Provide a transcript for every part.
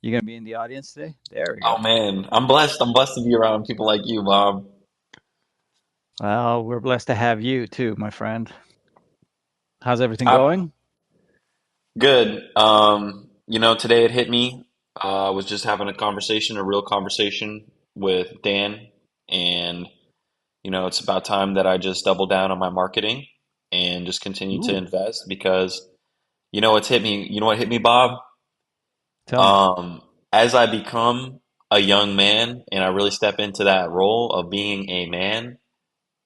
You gonna be in the audience today? There we Oh go. man, I'm blessed. I'm blessed to be around people like you, Bob. Well, we're blessed to have you too, my friend. How's everything I'm going? good. Today it hit me. I was just having a real conversation with Dan, and it's about time that I just double down on my marketing and just continue to Ooh, invest because it's hit me. You know what hit me, Bob? tell me. Um, as I become a young man and I really step into that role of being a man,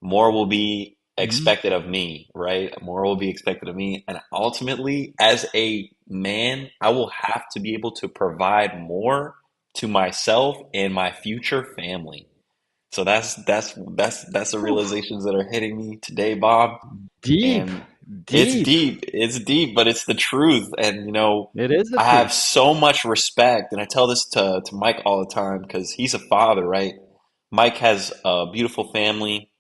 more will be Hmm. expected of me, right? More will be expected of me. And ultimately, as a man, I will have to be able to provide more to myself and my future family. So that's the Whew. realizations that are hitting me today, Bob. Deep, And it's deep. deep. It's deep, but it's the truth. And It is the I have truth. so much respect, and I tell this to Mike all the time because he's a father, right? Mike has a beautiful family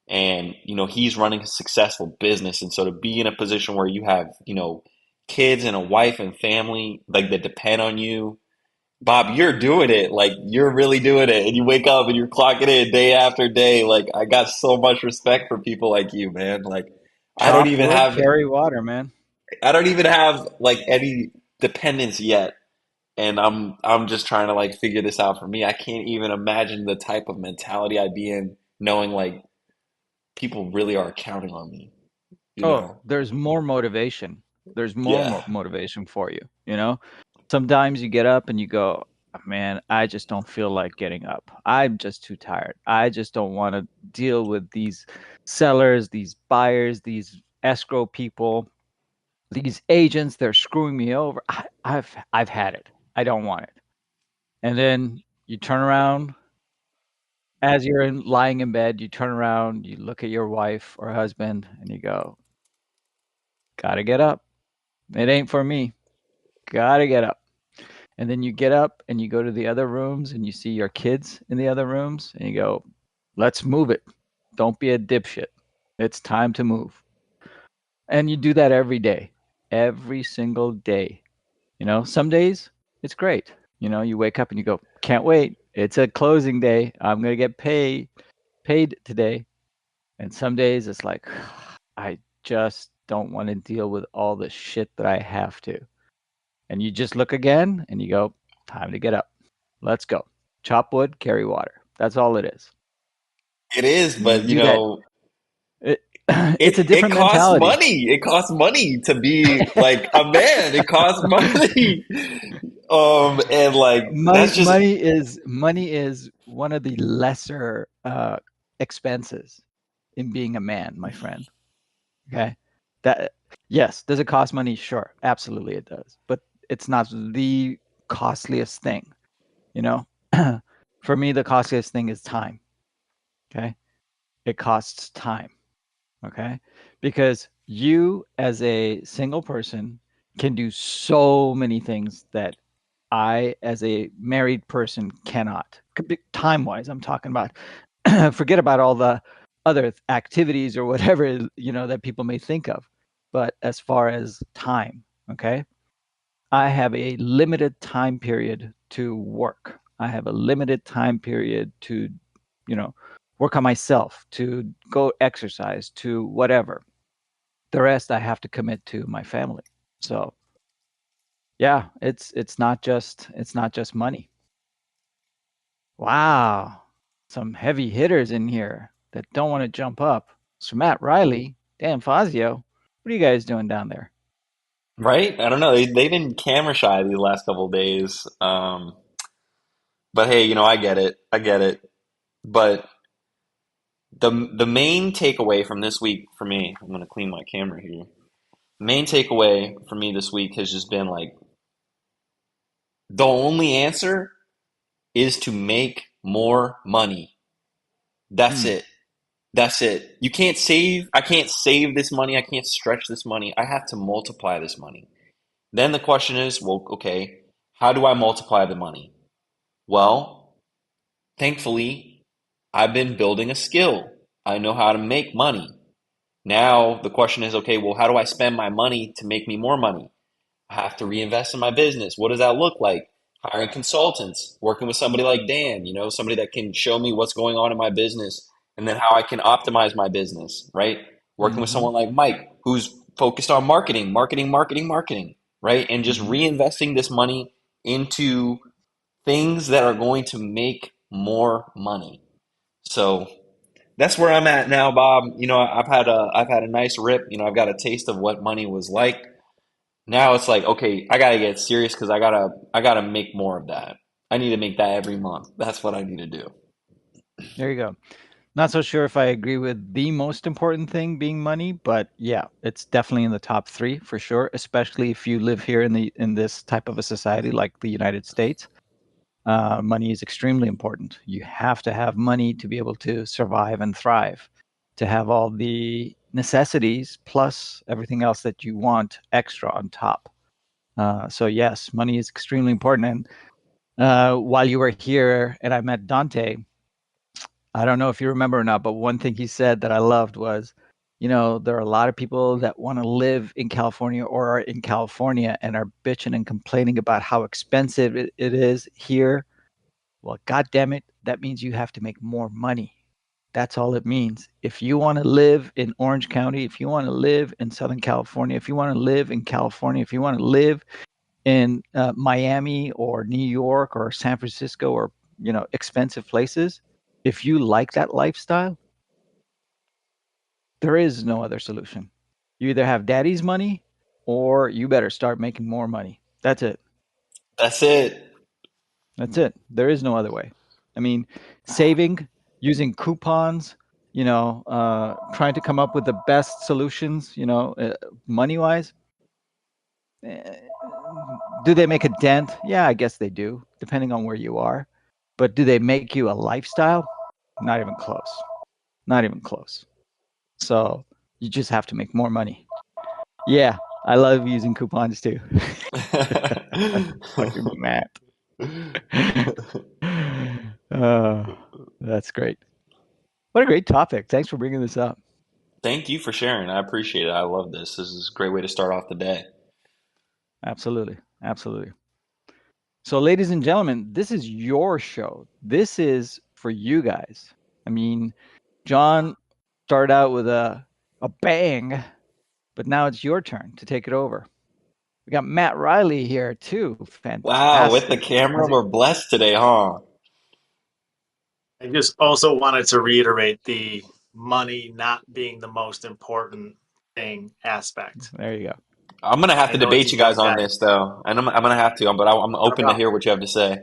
and he's running a successful business, and so to be in a position where you have kids and a wife and family like that depend on you, Bob, you're doing it. Like you're really doing it, and you wake up and you're clocking in day after day. Like I got so much respect for people like you, man. Like I don't Chop even wood, have carry water, man. I don't even have like any dependents yet, and I'm just trying to like figure this out for me. I can't even imagine the type of mentality I'd be in knowing like people really are counting on me, you Oh, know? there's more motivation. There's more Yeah. motivation for you, you know? Sometimes you get up and you go, man, I just don't feel like getting up. I'm just too tired. I just don't want to deal with these sellers, these buyers, these escrow people, these agents. They're screwing me over. I've had it. I don't want it. And then you turn around as you're lying in bed, you turn around, you look at your wife or husband, and you go, gotta get up. It ain't for me. Gotta get up. And then you get up and you go to the other rooms and you see your kids in the other rooms and you go, let's move it. Don't be a dipshit. It's time to move. And you do that every single day. Some days it's great. You wake up and you go, can't wait. It's a closing day. I'm going to get paid today. And some days it's like, I just don't want to deal with all the shit that I have to. And you just look again and you go, time to get up. Let's go. Chop wood, carry water. That's all it is. It is, And you but do that. It, it's a it different costs mentality. money. It costs money to be like a man. It costs money. And like Money, that's just money is one of the lesser expenses in being a man, my friend. Okay, that yes, does it cost money? Sure, absolutely it does, but it's not the costliest thing. You know, for me, the costliest thing is time. Okay, it costs time. Okay, because you as a single person can do so many things that I, as a married person, cannot. Time wise, I'm talking about. Forget about all the other activities or whatever that people may think of. But as far as time, okay, I have a limited time period to work. I have a limited time period to, you know, work on myself, to go exercise, to whatever. The rest I have to commit to my family. So yeah, it's not just money. Wow. Some heavy hitters in here that don't want to jump up. So Matt Riley, Dan Fazio, what are you guys doing down there? right. I don't know. They've been camera shy these last couple of days. But hey, I get it. I get it. But the main takeaway from this week for me, I'm gonna clean my camera here. Main takeaway for me this week has just been like the only answer is to make more money. That's Hmm. it. That's it. You can't save, I can't save this money. I can't stretch this money. I have to multiply this money. Then the question is, well, okay, how do I multiply the money? Well, thankfully, I've been building a skill. I know how to make money. Now the question is, okay, well, how do I spend my money to make me more money? I have to reinvest in my business. What does that look like? Hiring consultants, working with somebody like Dan, somebody that can show me what's going on in my business and then how I can optimize my business, right? Working with Hmm. someone like Mike, who's focused on marketing, marketing, marketing, marketing, right? And just Hmm. reinvesting this money into things that are going to make more money. So that's where I'm at now, Bob. I've had a nice rip. I've got a taste of what money was like. Now it's like, okay, I gotta get serious because I gotta make more of that. I need to make that every month. That's what I need to do. There you go. Not so sure if I agree with the most important thing being money, but yeah, it's definitely in the top three for sure, especially if you live here in this type of a society like the United States. Money is extremely important. You have to have money to be able to survive and thrive, to have all the necessities plus everything else that you want extra on top. So yes, money is extremely important. And while you were here and I met Dante, I don't know if you remember or not, but one thing he said that I loved was, there are a lot of people that want to live in California or are in California and are bitching and complaining about how expensive it is here. Well, God damn it, that means you have to make more money. That's all it means. If you want to live in Orange County, if you want to live in Southern California, if you want to live in California, if you want to live in Miami or New York or San Francisco or expensive places, if you like that lifestyle, there is no other solution. You either have daddy's money or you better start making more money. That's it. That's it. That's it. There is no other way. I mean, saving, using coupons, trying to come up with the best solutions, money wise. Do they make a dent? Yeah, I guess they do, depending on where you are. But do they make you a lifestyle? Not even close. Not even close. So you just have to make more money. Yeah, I love using coupons too. Fucking Matt. uh, that's great. What a great topic. Thanks for bringing this up. Thank you for sharing. I appreciate it. I love this. This is a great way to start off the day. Absolutely. Absolutely. So, ladies and gentlemen, this is your show. This is for you guys. I mean, John started out with a bang, but now it's your turn to take it over. We got Matt Riley here too. Wow, with the Fantastic. camera, How's it? we're blessed today, huh? I just also wanted to reiterate the money not being the most important thing aspect. There you go. I'm gonna have I to know it's debate a you guys young on guy. this though, and I'm gonna have to, but I'm No, open to no. hear what you have to say.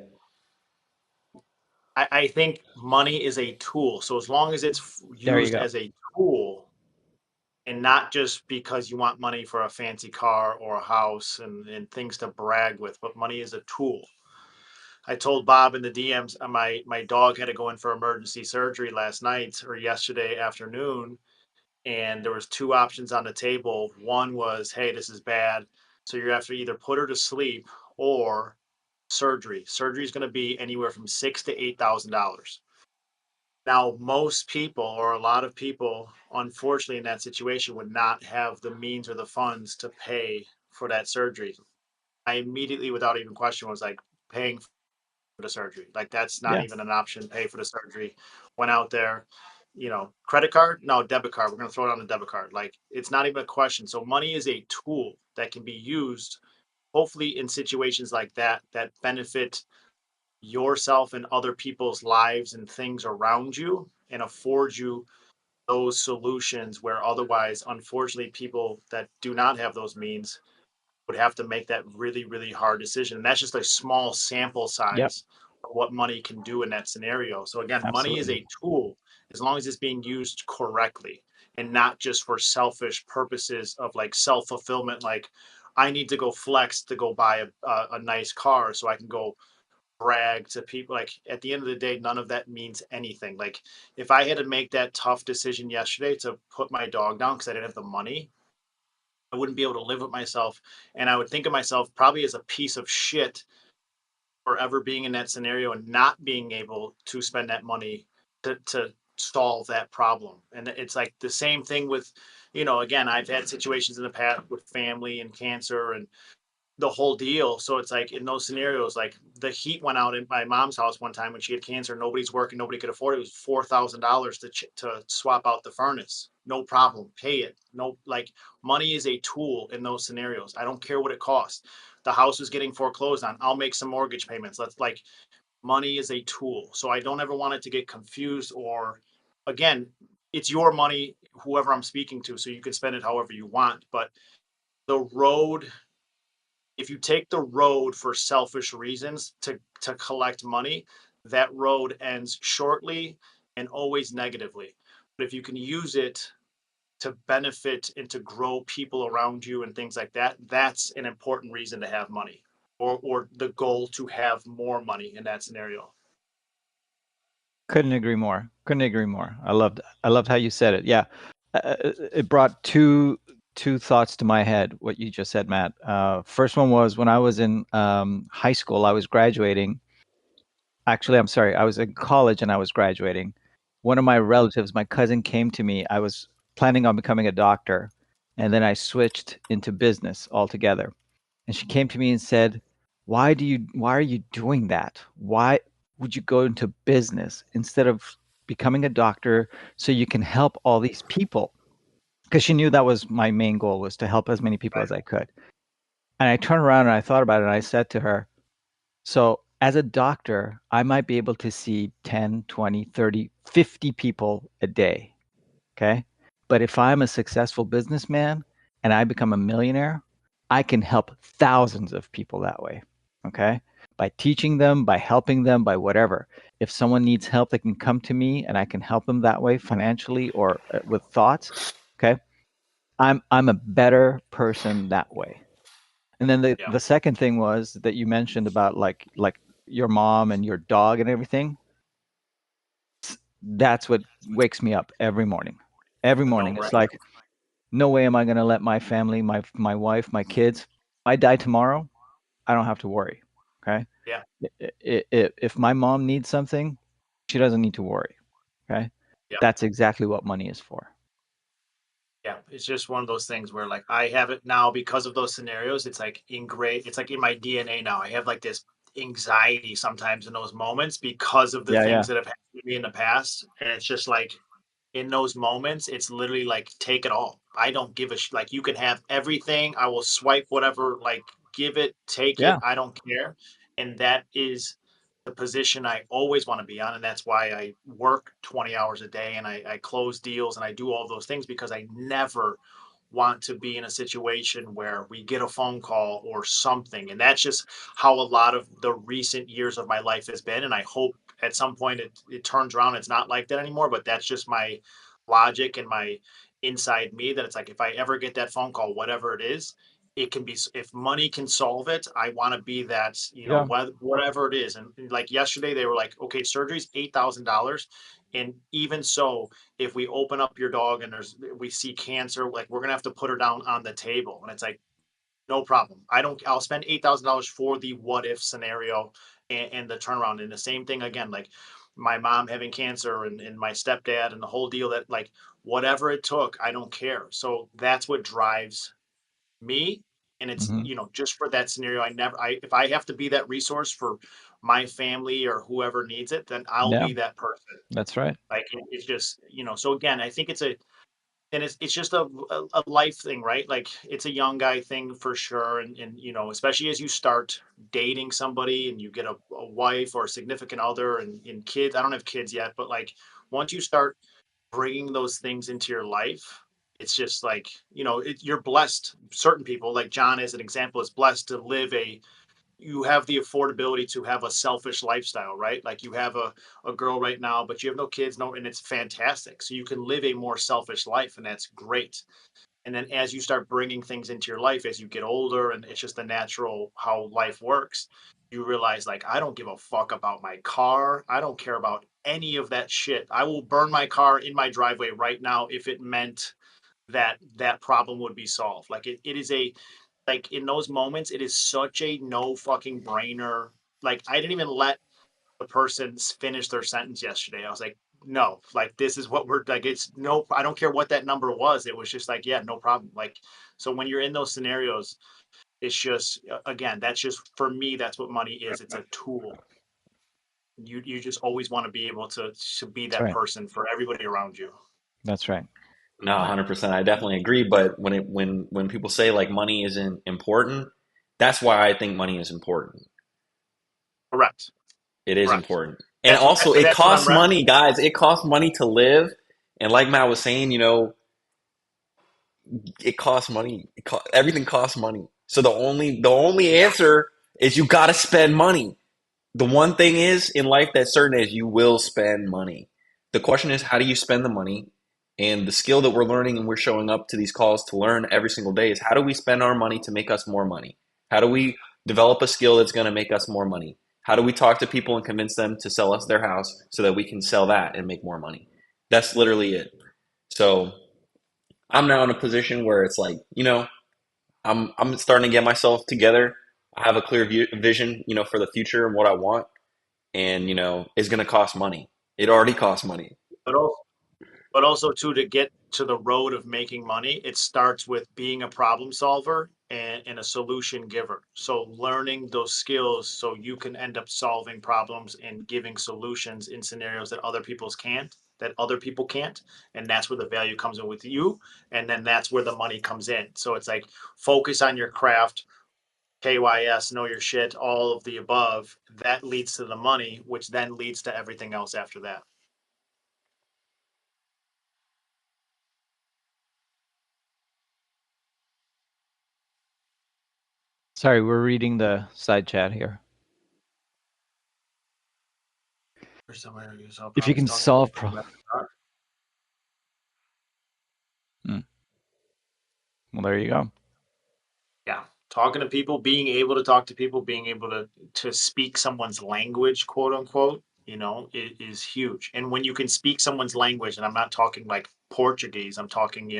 I think money is a tool. So as long as it's There you used go. as a tool and not just because you want money for a fancy car or a house and things to brag with, but money is a tool. I told Bob in the DMs, my dog had to go in for emergency surgery last night or yesterday afternoon, and there was two options on the table. One was, hey, this is bad, so you have to either put her to sleep or surgery. Surgery is going to be anywhere from $6,000 to $8,000. Now, most people or a lot of people, unfortunately, in that situation, would not have the means or the funds to pay for that surgery. I immediately, without even question, was like paying for the surgery. Like that's not Yeah, even an option. Pay for the surgery. Went out there, credit card, no, debit card. We're gonna throw it on the debit card. Like it's not even a question. So money is a tool that can be used, hopefully, in situations like that benefit yourself and other people's lives and things around you, and afford you those solutions where otherwise, unfortunately, people that do not have those means would have to make that really, really hard decision. And that's just a small sample yep, size of what money can do in that scenario. So again, money is absolutely. a tool as long as it's being used correctly and not just for selfish purposes of like self-fulfillment. Like I need to go flex to go buy a nice car so I can go brag to people. Like at the end of the day, none of that means anything. Like if I had to make that tough decision yesterday to put my dog down because I didn't have the money, I wouldn't be able to live with myself. And I would think of myself probably as a piece of shit for ever being in that scenario and not being able to spend that money to solve that problem. And it's like the same thing with, again, I've had situations in the past with family and cancer and the whole deal. So it's like in those scenarios, like the heat went out in my mom's house one time when she had cancer. Nobody's working, nobody could afford it. It was $4,000 to swap out the furnace. No problem, pay it. No, like money is a tool in those scenarios. I don't care what it costs. The house is getting foreclosed on. I'll make some mortgage payments. Let's like money is a tool. So I don't ever want it to get confused or again, it's your money, whoever I'm speaking to, so you can spend it however you want. But the road if you take the road for selfish reasons to collect money, that road ends shortly and always negatively. But if you can use it to benefit and to grow people around you and things like that, that's an important reason to have money or the goal to have more money in that scenario. Couldn't agree more. Couldn't agree more. I loved how you said it. Yeah. It brought two thoughts to my head, what you just said, Matt. First one was when I was in high school, I was graduating. Actually, I'm sorry, I was in college and I was graduating. One of my relatives, my cousin, came to me. I was planning on becoming a doctor, and then I switched into business altogether. And she came to me and said, why are you doing that? Why would you go into business instead of becoming a doctor so you can help all these people? Because she knew that was my main goal was to help as many people as Right. I could. And I turned around and I thought about it and I said to her, so as a doctor, I might be able to see 10, 20, 30, 50 people a day. Okay. But if I'm a successful businessman and I become a millionaire, I can help thousands of people that way. Okay. By teaching them, by helping them, by whatever. If someone needs help, they can come to me and I can help them that way financially or with thoughts. Okay. I'm a better person that way. And then Yeah. the second thing was that you mentioned about like your mom and your dog and everything. That's what wakes me up every morning. Every A no morning. It's brainer. like, no way am I going to let my family, my wife, my kids, if I die tomorrow, I don't have to worry. Okay? Yeah. If my mom needs something, she doesn't need to worry. Okay? Yeah. That's exactly what money is for. Yeah, it's just one of those things where like I have it now because of those scenarios. It's like ingrained. It's like in my DNA now. I have like this anxiety sometimes in those moments because of the Yeah, yeah. things that have happened to me in the past. And it's just like in those moments, it's literally like take it all. I don't give a like you can have everything. I will swipe whatever, like give it, take it. Yeah. I don't care. And that is the position I always want to be on. And that's why I work 20 hours a day and I close deals and I do all those things because I never want to be in a situation where we get a phone call or something. And that's just how a lot of the recent years of my life has been. And I hope at some point it turns around. It's not like that anymore, but that's just my logic and my inside me that it's like if I ever get that phone call, whatever it is, it can be if money can solve it. I want to be that, Yeah. whatever it is. And like yesterday, they were like, okay, surgery's $8,000. And even so, if we open up your dog and we see cancer, like we're gonna have to put her down on the table. And it's like, no problem. I'll spend $8,000 for the what if scenario and the turnaround. And the same thing again, like my mom having cancer and my stepdad and the whole deal that like whatever it took, I don't care. So that's what drives me. And it's, Hmm. just for that scenario, if I have to be that resource for my family or whoever needs it, then I'll Yeah. be that person. That's right. Like it's just, so again, I think it's just a life thing, right? Like it's a young guy thing for sure. And especially as you start dating somebody and you get a wife or a significant other and kids. I don't have kids yet, but like once you start bringing those things into your life, it's just like, you're blessed. Certain people, like John, as an example, is blessed to live you have the affordability to have a selfish lifestyle, right? Like you have a girl right now, but you have no kids, no, and it's fantastic. So you can live a more selfish life, and that's great. And then as you start bringing things into your life as you get older, and it's just the natural how life works, you realize like I don't give a fuck about my car. I don't care about any of that shit. I will burn my car in my driveway right now if it meant that that problem would be solved. Like it is a like in those moments, it is such a no fucking brainer. Like I didn't even let the person finish their sentence yesterday. I was like, no, like this is what we're like. It's no, I don't care what that number was. It was just like, yeah, no problem. Like, so when you're in those scenarios, It's just, again, that's just for me. That's what money is. It's a tool. You just always want to be able to be That's that right. person for everybody around you. That's right. No, 100%. I definitely agree. But when people say like money isn't important, that's why I think money is important. Correct. It is Correct. important. And also, it That's what I'm. costs money, guys. It costs money to live. And like Matt was saying, it costs money. Everything costs money. So the only Yeah. answer is you got to spend money. The one thing is in life that's certain is you will spend money. The question is, how do you spend the money? And the skill that we're learning and we're showing up to these calls to learn every single day is how do we spend our money to make us more money? How do we develop a skill that's going to make us more money? How do we talk to people and convince them to sell us their house so that we can sell that and make more money? That's literally it. So I'm now in a position where it's like, I'm starting to get myself together. I have a clear vision, for the future and what I want, and it's going to cost money. It already costs money. But also, but also too, to get to the road of making money, it starts with being a problem solver and a solution giver. So learning those skills so you can end up solving problems and giving solutions in scenarios that other people can't. And that's where the value comes in with you. And then that's where the money comes in. So it's like focus on your craft, KYS, know your shit, all of the above. That leads to the money, which then leads to everything else after that. Sorry, we're reading the side chat here. If you can solve well, there you go. Yeah, talking to people, being able to talk to people, being able to speak someone's language, quote unquote, is huge. And when you can speak someone's language, and I'm not talking like Portuguese, I'm talking,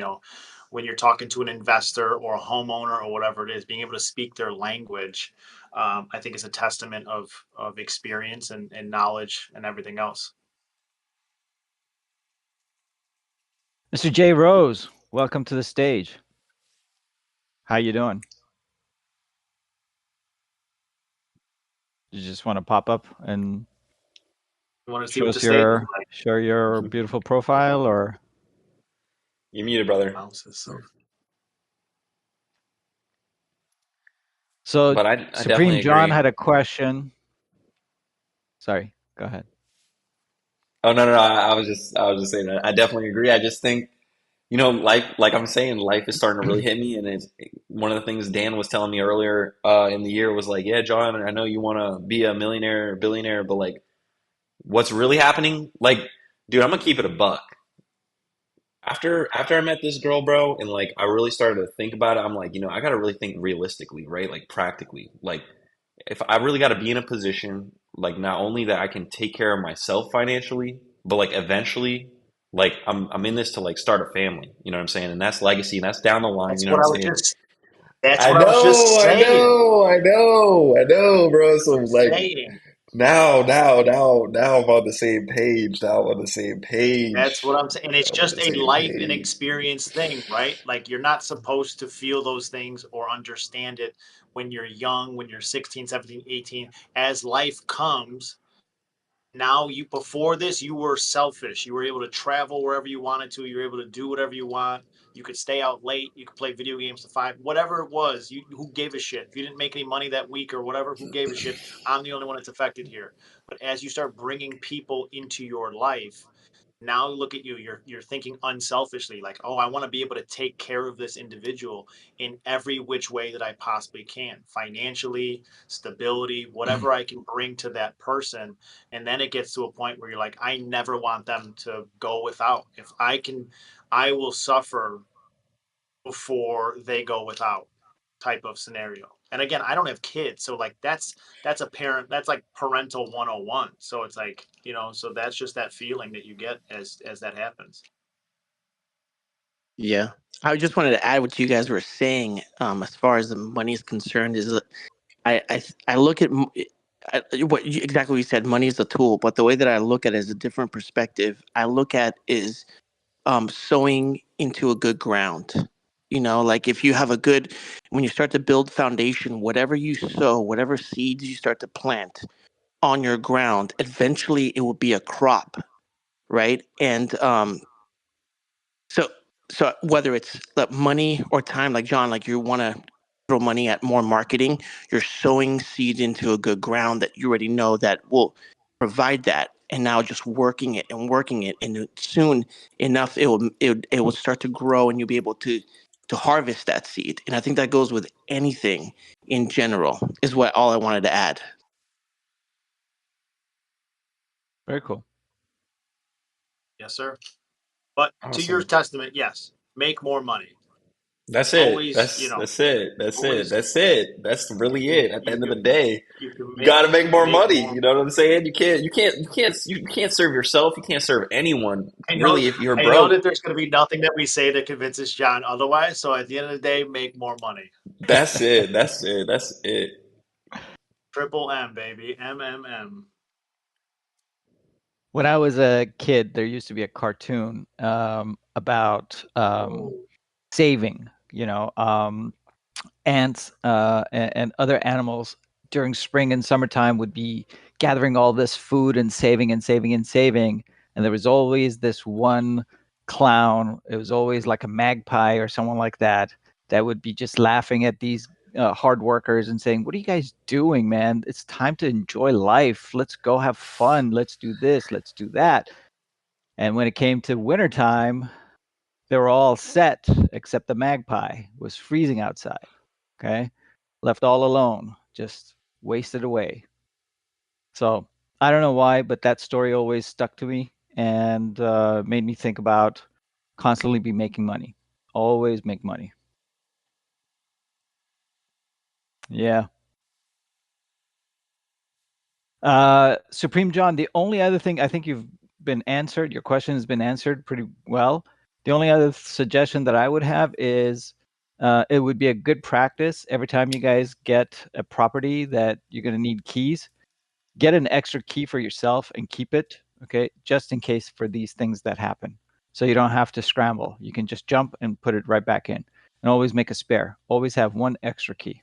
when you're talking to an investor or a homeowner or whatever it is, being able to speak their language, I think is a testament of experience and knowledge and everything else. Mr. J. Rose, welcome to the stage. How you doing? You just want to pop up and You want to see show what the us stage looks your beautiful profile, or You're muted, brother. like. so But I Supreme definitely John agree. had a question. Sorry, go ahead. Oh no, no, no, I was just saying that I definitely agree. I just think, life, like I'm saying, life is starting to really hit me, and it's one of the things Dan was telling me earlier in the year was like, yeah, John, I know you want to be a millionaire or billionaire, but like, what's really happening? Like, dude, I'm gonna keep it a buck. After I met this girl, bro, and like I really started to think about it, I'm like, I gotta really think realistically, right? Like practically. Like if I really gotta be in a position, like not only that I can take care of myself financially, but like eventually, like I'm in this to like start a family. You know what I'm saying? And that's legacy, and that's down the line, That's you know what what I'm I was saying? just. That's I what I was just know, I saying. know, I know, I know, bro. So I'm like saying. now I'm on the same page. Now I'm on the same That's page. what I'm saying. And it's I'm on just the a same life and page. experience thing, right? Like you're not supposed to feel those things or understand it when you're young, when you're 16, 17, 18. As life comes, now before this, you were selfish. You were able to travel wherever you wanted to. You were able to do whatever you want. You could stay out late. You could play video games to 5, whatever it was. Who gave a shit? If you didn't make any money that week or whatever, who gave a shit? I'm the only one that's affected here. But as you start bringing people into your life, now look at you, you're thinking unselfishly, like, oh, I want to be able to take care of this individual in every which way that I possibly can, financially, stability, whatever I can bring to that person. And then it gets to a point where you're like, I never want them to go without. If I can, I will suffer before they go without, type of scenario. And again, I don't have kids, so like that's a parent, that's like parental 101. So it's like, so that's just that feeling that you get as that happens. Yeah. I just wanted to add what you guys were saying, as far as the money is concerned, is that I look at exactly what you said. Money is a tool, but the way that I look at it is a different perspective. I look at is sowing into a good ground. Like if you have when you start to build foundation, whatever you sow, whatever seeds you start to plant on your ground, eventually it will be a crop, right? And so so whether it's money or time, like John, like you want to throw money at more marketing, you're sowing seeds into a good ground that you already know that will provide that, and now just working it, and soon enough it will start to grow, and you'll be able to harvest that seed. And I think that goes with anything in general, is what all I wanted to add. Very cool. Yes, sir. But to your Awesome. testament, yes, make more money. That's it. Always, That's it. That's it. always That's it. That's really it. At the end of the day, you can you got to make more make money. more. You know what I'm saying? You can't serve yourself. You can't serve anyone I know, really if you're I know broke. that there's going to be nothing that we say that convinces John otherwise. So at the end of the day, make more money. That's it. That's it. That's it. Triple M, baby. M. When I was a kid, there used to be a cartoon about saving. Ants and other animals during spring and summertime would be gathering all this food and saving and saving and saving. And there was always this one clown. It was always like a magpie or someone like that that would be just laughing at these hard workers and saying, "What are you guys doing, man? It's time to enjoy life. Let's go have fun. Let's do this. Let's do that." And when it came to wintertime, they were all set except the magpie was freezing outside. Okay. Left all alone, just wasted away. So I don't know why, but that story always stuck to me and made me think about constantly be making money. Always make money. Yeah. Supreme John, the only other thing I think you've been answered, your question has been answered pretty well. The only other suggestion that I would have is it would be a good practice every time you guys get a property that you're going to need keys, get an extra key for yourself and keep it, okay, just in case for these things that happen. So you don't have to scramble. You can just jump and put it right back in, and always make a spare. Always have one extra key.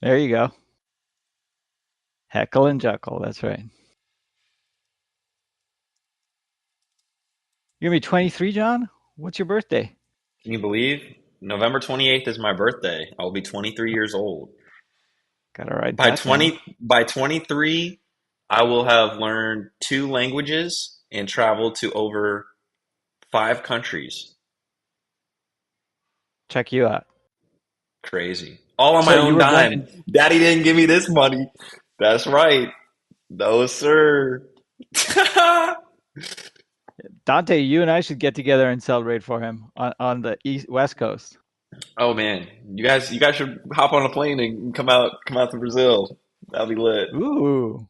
There you go. Heckle and Jekyll. That's right. You're gonna be 23, John? What's your birthday? Can you believe? November 28th is my birthday. I'll be 23 years old. Gotta write By that down. 23, I will have learned 2 languages and traveled to over 5 countries. Check you out. Crazy. All on So my you own were born dime. in Daddy didn't give me this money. That's right. No, sir. Dante. You and I should get together and celebrate for him on the West Coast. Oh man, you guys should hop on a plane and come out to Brazil. That'll be lit. Ooh.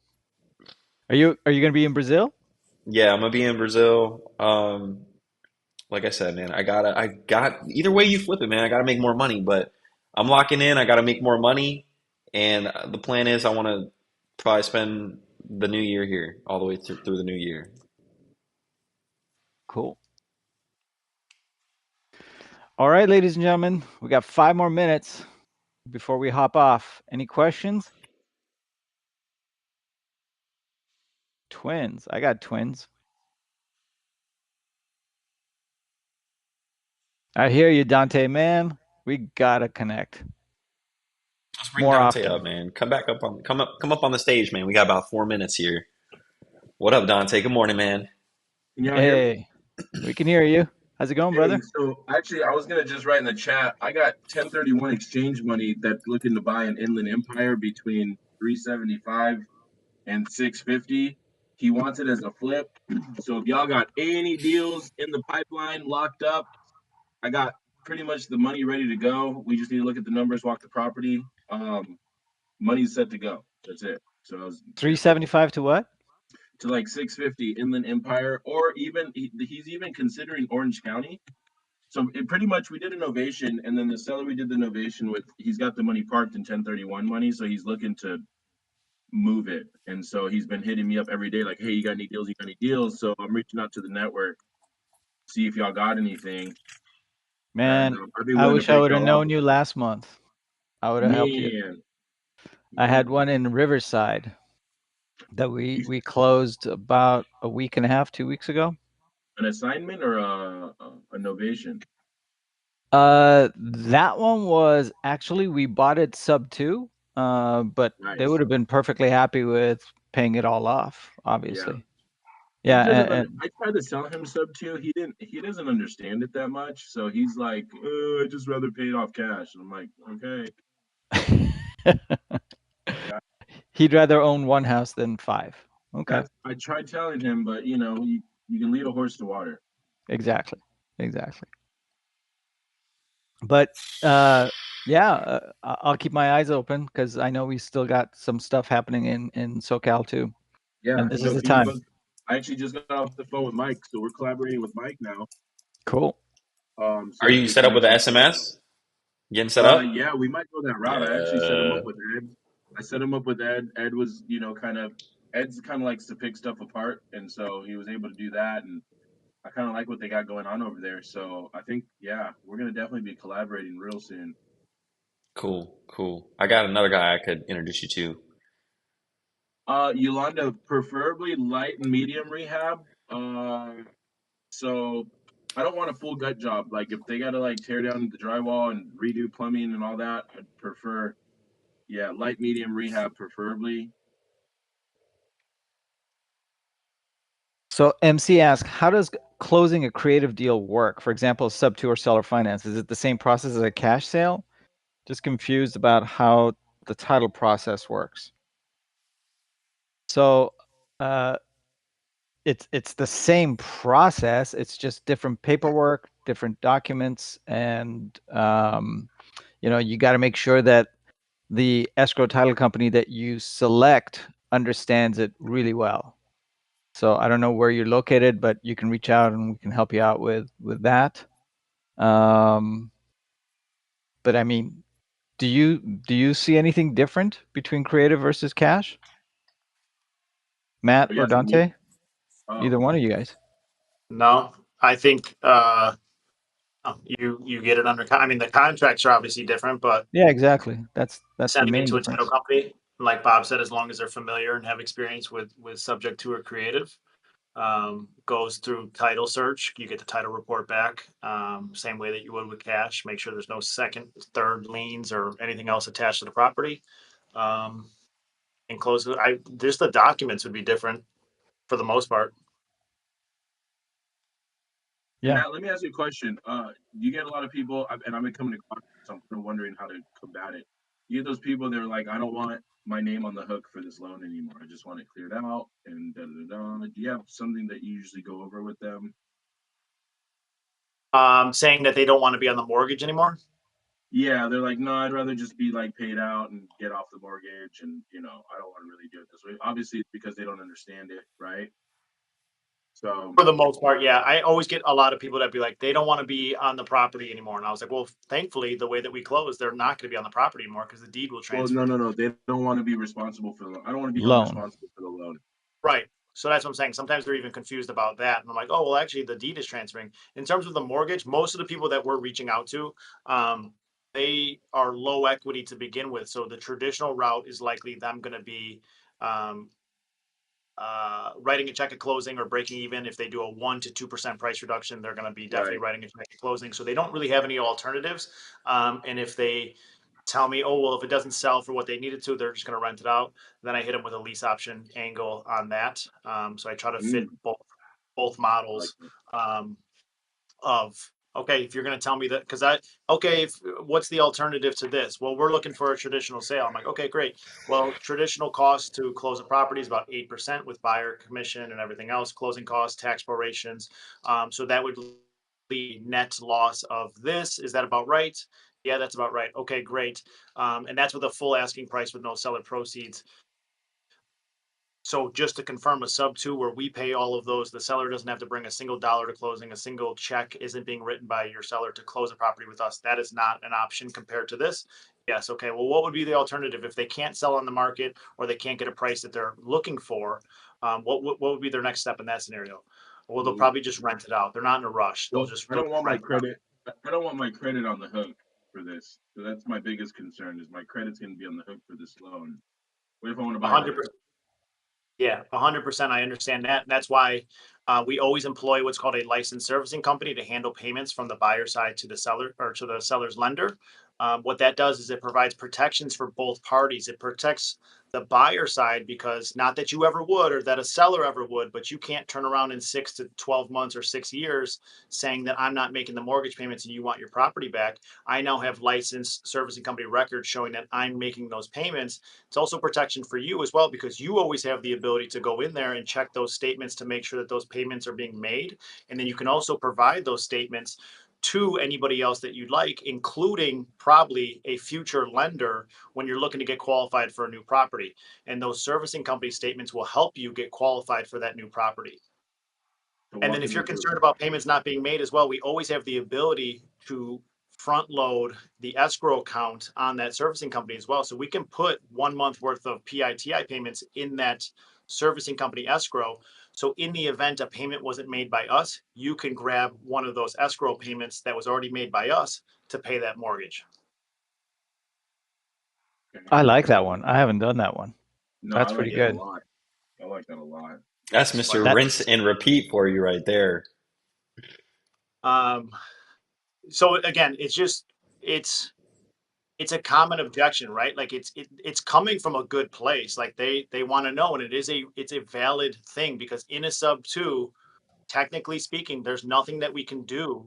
Are you gonna be in Brazil? Yeah, I'm gonna be in Brazil. Like I said, man, I got either way you flip it, man. I gotta make more money, but I'm locking in. I gotta make more money, and the plan is I want to probably spend the new year here, all the way through the new year. Cool. All right, ladies and gentlemen, we got 5 more minutes before we hop off. Any questions? Twins. I got twins. I hear you, Dante, man. We gotta connect Let's bring more Dante up, often. man. Come up on the stage, man. We got about 4 minutes here. What up, Dante? Good morning, man. Can y'all hear me? Hey, we can hear you. How's it going, Hey, brother? so actually, I was gonna just write in the chat. I got 1031 exchange money that's looking to buy an Inland Empire between 375 and 650. He wants it as a flip. So if y'all got any deals in the pipeline locked up, I got pretty much the money ready to go. We just need to look at the numbers, walk the property. Money's set to go. That's it. So I was 375 to what? to like 650 Inland Empire, or even he's even considering Orange County. So it pretty much we did a novation, and then the seller we did the novation with, he's got the money parked in 1031 money, so he's looking to move it. And so he's been hitting me up every day, like, hey, you got any deals? You got any deals? So I'm reaching out to the network, see if y'all got anything. And Man, I'd be I willing to wish I break would have y'all off known with you last month. I would have helped you. man, I had man. one in Riverside that we You, we closed about a week and a half, 2 weeks ago. an assignment or a novation? That one was actually we bought it sub two, but they would Nice. have been perfectly happy with paying it all off, Yeah. obviously. He Yeah, doesn't. and I tried to sell him sub two. He didn't. He doesn't understand it that much. So he's like, I just rather pay it off cash. And I'm like, okay. Yeah. he'd rather own one house than five. Okay, That's. I tried telling him, but you can lead a horse to water. exactly, exactly. But yeah, I'll keep my eyes open because I know we still got some stuff happening in SoCal too, Yeah. and this is No, the keep me time. posted. I actually just got off the phone with Mike, so we're collaborating with Mike now. Cool. So Are that you we set can up with the actually. SMS? Getting set up? Yeah, we might go that route. I actually set him up Yeah. with Ed. I set him up with Ed. Ed was, Ed's kind of likes to pick stuff apart, and so he was able to do that. And I kind of like what they got going on over there. So I think, yeah, we're gonna definitely be collaborating real soon. Cool, cool. I got another guy I could introduce you to. Yolanda, preferably light and medium rehab. So I don't want a full gut job. Like if they gotta like tear down the drywall and redo plumbing and all that, I'd prefer, yeah, light medium rehab preferably. So MC asks, how does closing a creative deal work? For example, sub two or seller finance. Is it the same process as a cash sale? Just confused about how the title process works. So uh, it's the same process. It's just different paperwork, different documents, and you got to make sure that the escrow title company that you select understands it really well. So I don't know where you're located, but you can reach out and we can help you out with that. Um, but I mean, do you see anything different between creative versus cash, Matt Are you or asking me? Dante? Oh, Either one of you guys. No, I think you get it under. I mean, the contracts are obviously different, but Yeah, exactly. That's the sending it main to a title difference. company, like Bob said, as long as they're familiar and have experience with subject to or creative, goes through title search. You get the title report back, same way that you would with cash. Make sure there's no second, third liens or anything else attached to the property. Um, and close it. Just the documents would be different for the most part. Yeah. Matt, let me ask you a question. You get a lot of people, and I've been coming to contact, so I'm kind of wondering how to combat it. You get those people that are like, I don't want my name on the hook for this loan anymore. I just want it cleared out and da da da. Do you have something that you usually go over with them? Saying that they don't want to be on the mortgage anymore. Yeah, they're like, no, I'd rather just be like paid out and get off the mortgage, and I don't want to really do it this way. Obviously, it's because they don't understand it, right? So, For the most part, yeah. I always get a lot of people that be like, they don't want to be on the property anymore. And I was like, well, thankfully, the way that we close, they're not going to be on the property anymore because the deed will well, transfer. no, no, no, they don't want to be responsible for the loan. I don't want to be held Loan. responsible for the loan. Right. So that's what I'm saying. Sometimes they're even confused about that. And I'm like, oh, well, actually, the deed is transferring. In terms of the mortgage, most of the people that we're reaching out to, they are low equity to begin with. So the traditional route is likely them going to be um, writing a check at closing or breaking even. If they do a 1 to 2% price reduction, they're going to be definitely Right. writing a check at closing. So they don't really have any alternatives. And if they tell me, oh, well, if it doesn't sell for what they needed to, they're just going to rent it out. Then I hit them with a lease option angle on that. So I try to fit Mm, both I like models. that. Um, of okay, if you're going to tell me that, because okay, what's the alternative to this? Well, we're looking for a traditional sale. I'm like, okay, great. Well, traditional cost to close a property is about 8% with buyer commission and everything else, closing costs, tax prorations. So that would lead net loss of this. Is that about right? Yeah, that's about right. Okay, great. And that's with a full asking price with no seller proceeds. So just to confirm, a sub two where we pay all of those, the seller doesn't have to bring a single dollar to closing, a single check isn't being written by your seller to close a property with us. That is not an option compared to this. Yes. Okay. Well, what would be the alternative if they can't sell on the market or they can't get a price that they're looking for? What would be their next step in that scenario? Well, they'll probably just rent it out. They're not in a rush. They'll Well, just I don't want my rent it out. credit. I don't want my credit on the hook for this. So that's my biggest concern is my credit's going to be on the hook for this loan. What if I want to buy it with a 100%. Yeah, 100%. I understand that. That's why we always employ what's called a licensed servicing company to handle payments from the buyer side to the seller or to the seller's lender. What that does is it provides protections for both parties. It protects the buyer side because not that you ever would or that a seller ever would, but you can't turn around in 6 to 12 months or 6 years saying that I'm not making the mortgage payments and you want your property back. I now have licensed servicing company records showing that I'm making those payments. It's also protection for you as well because you always have the ability to go in there and check those statements to make sure that those payments are being made. And then you can also provide those statements to anybody else that you'd like, including probably a future lender when you're looking to get qualified for a new property. And those servicing company statements will help you get qualified for that new property. to And then walk if in the you're door? concerned about payments not being made as well, we always have the ability to front load the escrow account on that servicing company as well. So we can put 1 month worth of PITI payments in that servicing company escrow. So in the event a payment wasn't made by us, you can grab one of those escrow payments that was already made by us to pay that mortgage. Okay. I like that one. I haven't done that one. No, I That's like pretty that a good. lot. I like that a lot. That's But Mr. That Rinse and Repeat for you right there. um, so again, it's it's a common objection, right? Like it's coming from a good place. Like they want to know, and it's a valid thing because in a sub two, technically speaking, there's nothing that we can do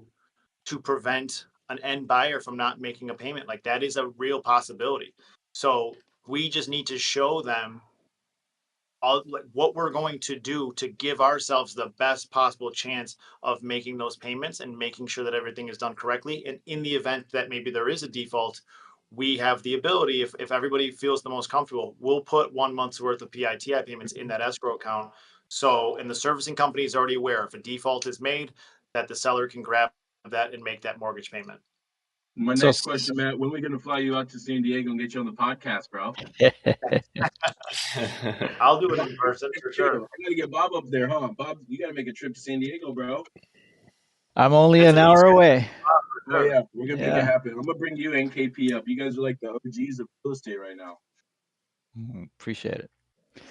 to prevent an end buyer from not making a payment. Like that is a real possibility. So we just need to show them all like what we're going to do to give ourselves the best possible chance of making those payments and making sure that everything is done correctly. And in the event that maybe there is a default, we have the ability, if everybody feels the most comfortable, we'll put 1 month's worth of PITI payments in that escrow account. So, and the servicing company is already aware if a default is made, that the seller can grab that and make that mortgage payment. My so next question, Matt, when are we going to fly you out to San Diego and get you on the podcast, bro? I'll do it in person for sure. I got to get Bob up there, huh? Bob, you got to make a trip to San Diego, bro. I'm only That's an an hour easy away. Oh, sure. yeah. We're going to make it Yeah. happen. I'm going to bring you and KP up. You guys are like the OGs of real estate right now. Appreciate it.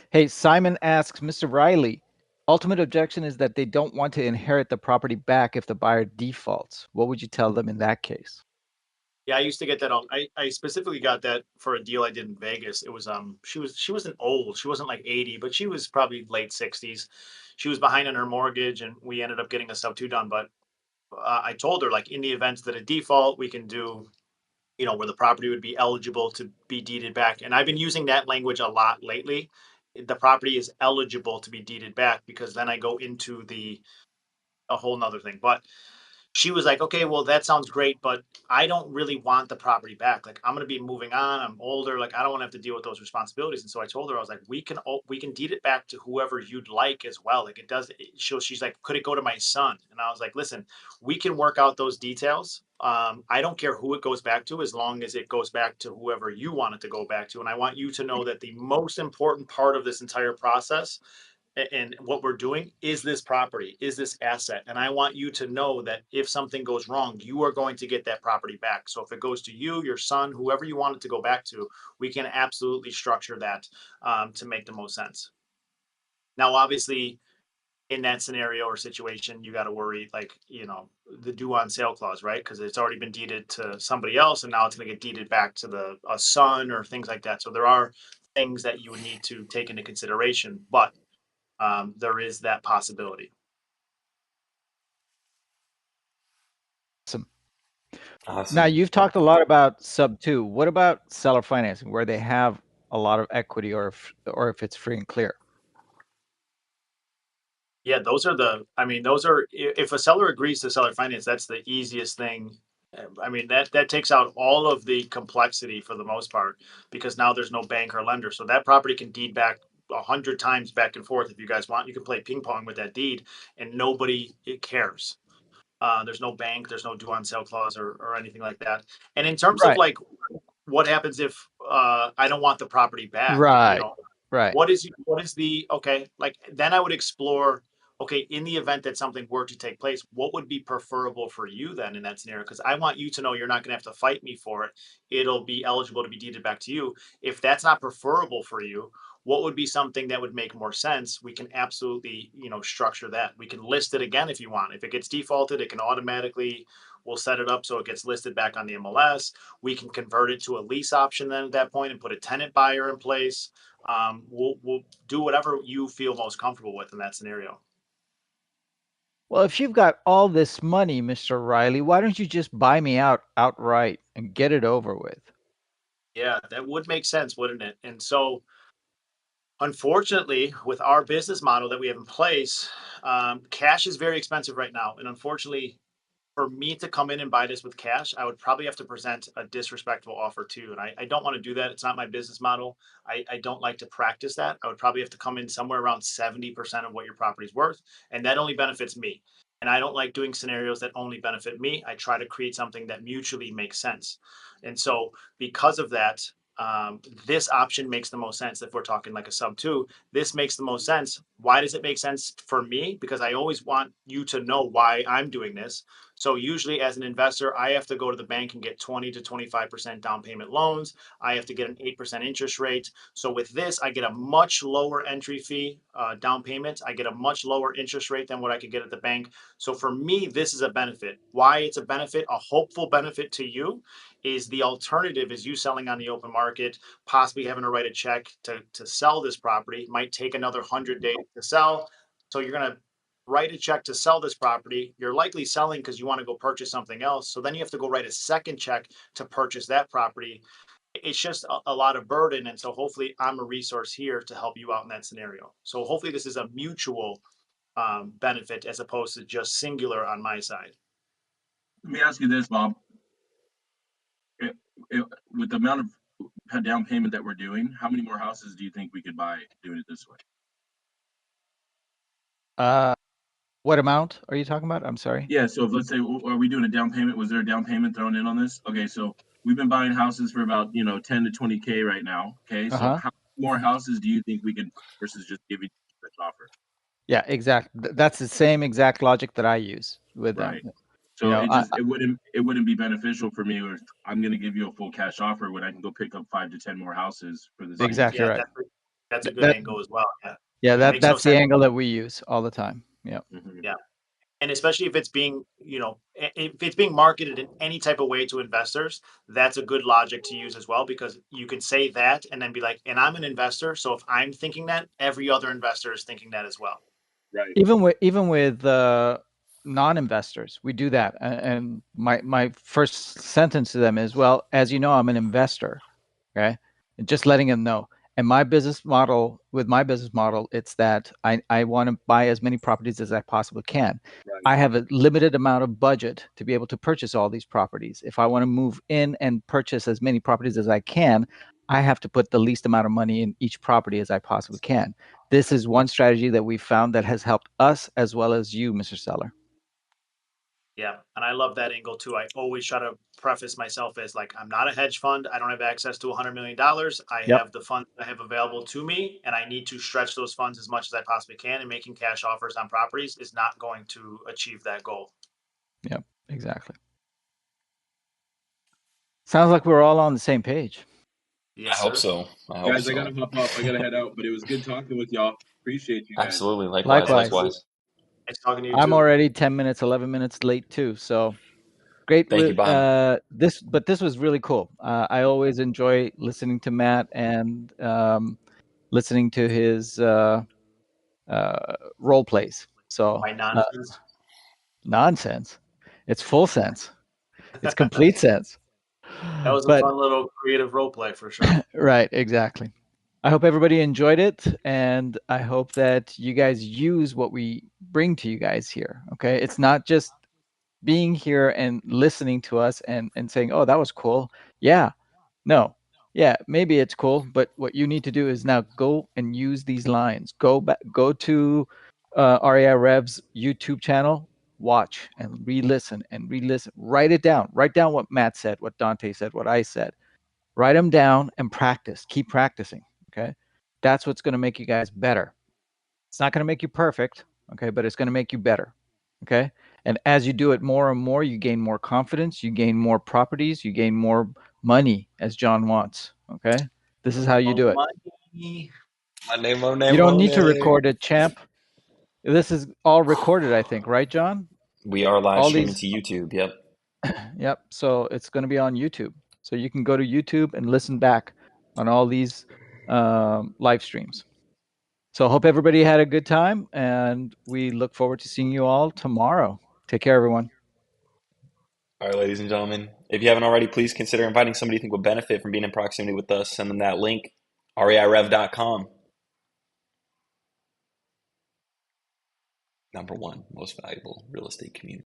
Hey, Simon asks, Mr. Riley, ultimate objection is that they don't want to inherit the property back if the buyer defaults. What would you tell them in that case? Yeah, I used to get that all. I specifically got that for a deal I did in Vegas. It was she wasn't old. She wasn't like 80, but she was probably late 60s. She was behind on her mortgage and we ended up getting a sub two done. But I told her like in the event that a default, we can do, where the property would be eligible to be deeded back. And I've been using that language a lot lately. The property is eligible to be deeded back because then I go into the a whole nother thing. But she was like, okay, well, that sounds great, but I don't really want the property back. Like, I'm going to be moving on. I'm older. Like, I don't want to have to deal with those responsibilities. And so I told her, I was like, we can deed it back to whoever you'd like as well. Like, it does. She's like, could it go to my son? And I was like, listen, we can work out those details. I don't care who it goes back to, as long as it goes back to whoever you want it to go back to. And I want you to know that the most important part of this entire process and what we're doing is this property, is this asset. And I want you to know that if something goes wrong, you are going to get that property back. So if it goes to you, your son, whoever you want it to go back to, we can absolutely structure that to make the most sense. Now, obviously, in that scenario or situation, you got to worry like, the due on sale clause, right? Because it's already been deeded to somebody else and now it's going to get deeded back to a son or things like that. So there are things that you would need to take into consideration, but there is that possibility. Awesome. Now, Awesome. you've talked a lot about sub two. What about seller financing, where they have a lot of equity, or if it's free and clear? Yeah, those are, if a seller agrees to seller finance, that's the easiest thing. I mean, that takes out all of the complexity for the most part because now there's no bank or lender. So that property can deed back 100 times back and forth. If you guys want, you can play ping pong with that deed, and nobody cares. There's no bank, there's no due on sale clause or anything like that. And in terms of Right. like, what happens if I don't want the property back? You Right. know, Right. what is the okay? Like then I would explore. Okay, in the event that something were to take place, what would be preferable for you then in that scenario? Because I want you to know you're not going to have to fight me for it. It'll be eligible to be deeded back to you. If that's not preferable for you, what would be something that would make more sense? We can absolutely, structure that. We can list it again if you want. If it gets defaulted, it can automatically, we'll set it up so it gets listed back on the MLS. We can convert it to a lease option then at that point and put a tenant buyer in place. We'll do whatever you feel most comfortable with in that scenario. Well, if you've got all this money, Mr. Riley, why don't you just buy me out outright and get it over with? Yeah, that would make sense, wouldn't it? And so, unfortunately, with our business model that we have in place, cash is very expensive right now. And unfortunately, for me to come in and buy this with cash, I would probably have to present a disrespectful offer too. And I don't want to do that. It's not my business model. I don't like to practice that. I would probably have to come in somewhere around 70% of what your property's worth. And that only benefits me. And I don't like doing scenarios that only benefit me. I try to create something that mutually makes sense. And so, because of that, this option makes the most sense if we're talking like a sub two. This makes the most sense. Why does it make sense for me? Because I always want you to know why I'm doing this. So usually as an investor, I have to go to the bank and get 20 to 25% down payment loans. I have to get an 8% interest rate. So with this, I get a much lower entry fee down payment. I get a much lower interest rate than what I could get at the bank. So for me, this is a benefit. Why it's a benefit, a hopeful benefit to you, is the alternative is you selling on the open market, possibly having to write a check to sell this property. Might take another 100 days to sell. So you're going to write a check to sell this property. You're likely selling because you want to go purchase something else. So then you have to go write a second check to purchase that property. It's just a lot of burden. And so hopefully I'm a resource here to help you out in that scenario. So hopefully this is a mutual benefit as opposed to just singular on my side. Let me ask you this, Bob. It, with the amount of down payment that we're doing, how many more houses do you think we could buy doing it this way? What amount are you talking about? I'm sorry. Yeah, so if let's say, are we doing a down payment? Was there a down payment thrown in on this? Okay, so we've been buying houses for about 10 to 20K right now. Okay, so Uh-huh. how many more houses do you think we could versus just giving such offer? Yeah, exactly. That's the same exact logic that I use with them. Right. You So know, it wouldn't be beneficial for me if I'm going to give you a full cash offer when I can go pick up 5 to 10 more houses for the same. exactly Yeah, right. that's a good That angle as well. Yeah. yeah, It makes no that's the sense. angle that we use all the time. Yeah. Mhm. Yeah. And especially if it's being, if it's being marketed in any type of way to investors, that's a good logic to use as well, because you can say that and then be like, and I'm an investor. So if I'm thinking that, every other investor is thinking that as well. Right. Even with non-investors, we do that. And my first sentence to them is, well, as you know, I'm an investor. Okay. And just letting them know. And with my business model, it's that I want to buy as many properties as I possibly can. Right. I have a limited amount of budget to be able to purchase all these properties. If I want to move in and purchase as many properties as I can, I have to put the least amount of money in each property as I possibly can. This is one strategy that we found that has helped us as well as you, Mr. Seller. Yeah. And I love that angle too. I always try to preface myself as like, I'm not a hedge fund. I don't have access to $100 million. I Yep. have the funds I have available to me, and I need to stretch those funds as much as I possibly can. And making cash offers on properties is not going to achieve that goal. Yep. Exactly. Sounds like we're all on the same page. Yes, I hope sir. so. I hope Guys, I so. gotta hop off. I gotta head out, but it was good talking with y'all. Appreciate you guys. Absolutely. Likewise. Likewise. Likewise. Nice talking to you I'm too. already 10 minutes, 11 minutes late too. So great. Thank you, Bob. This was really cool. I always enjoy listening to Matt and listening to his role plays. So My nonsense. nonsense. It's full sense. It's complete sense. That was a But fun little creative role play for sure. right, exactly. I hope everybody enjoyed it, and I hope that you guys use what we bring to you guys here. Okay, it's not just being here and listening to us and saying, "Oh, that was cool." Yeah, no, Yeah, maybe it's cool, but what you need to do is now go and use these lines. Go back, go to REI Rev's YouTube channel, watch and re-listen and re-listen. Write it down. Write down what Matt said, what Dante said, what I said. Write them down and practice. Keep practicing. Okay, that's what's going to make you guys better. It's not going to make you perfect, okay, but it's going to make you better. Okay, and as you do it more and more, you gain more confidence, you gain more properties, you gain more money, as John wants. Okay, this is how you do it. Money. Monday, Monday, You don't need to Monday. record it, champ. This is all recorded, I think, right, John? We are live All streaming these, to YouTube. Yep. yep. So it's going to be on YouTube. So you can go to YouTube and listen back on all these live streams. So I hope everybody had a good time, and we look forward to seeing you all tomorrow. Take care, everyone. All right, ladies and gentlemen, if you haven't already, please consider inviting somebody you think would benefit from being in proximity with us. Send them that link, reirev.com. #1 most valuable real estate community.